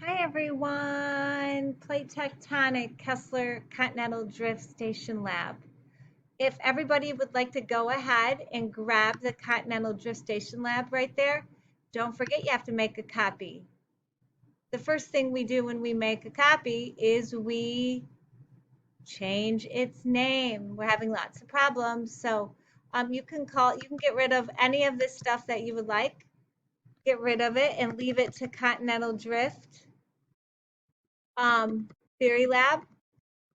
Hi everyone, Plate Tectonic Kessler Continental Drift Station Lab. If everybody would like to go ahead and grab the Continental Drift Station Lab right there, don't forget you have to make a copy. The first thing we do when we make a copy is we change its name. We're having lots of problems, so you can get rid of any of this stuff that you would like. Get rid of it and leave it to Continental Drift Theory Lab.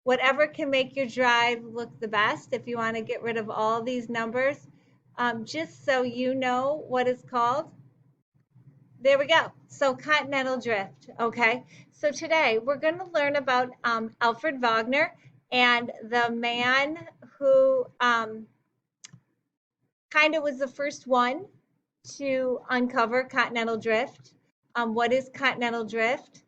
Whatever can make your drive look the best. If you want to get rid of all these numbers, just so you know what it's called. There we go. So Continental Drift. Okay. So today we're going to learn about Alfred Wagner and the man who kind of was the first one to uncover continental drift. What is continental drift?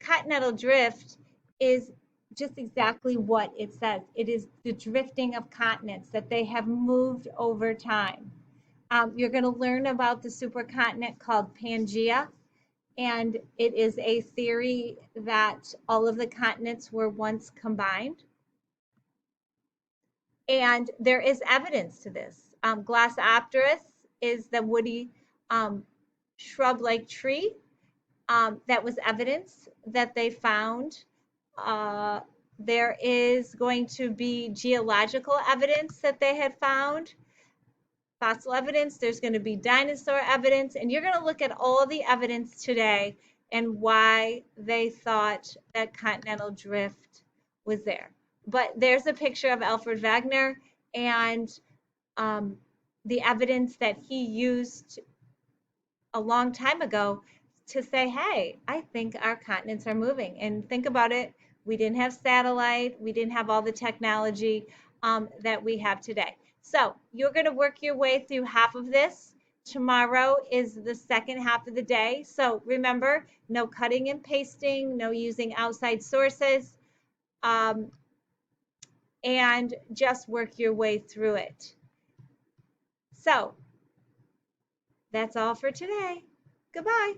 Continental drift is just exactly what it says. It is the drifting of continents, that they have moved over time. You're going to learn about the supercontinent called Pangaea, and it is a theory that all of the continents were once combined. And there is evidence to this. Glossopteris is the woody shrub-like tree. That was evidence that they found. There is going to be geological evidence that they had found, fossil evidence. There's going to be dinosaur evidence, and you're going to look at all the evidence today and why they thought that continental drift was there. But there's a picture of Alfred Wagner and the evidence that he used a long time ago to say, hey, I think our continents are moving. And think about it, we didn't have satellite, we didn't have all the technology that we have today. So you're going to work your way through half of this. Tomorrow is the second half of the day. So remember, no cutting and pasting, no using outside sources, and just work your way through it. So that's all for today. Goodbye.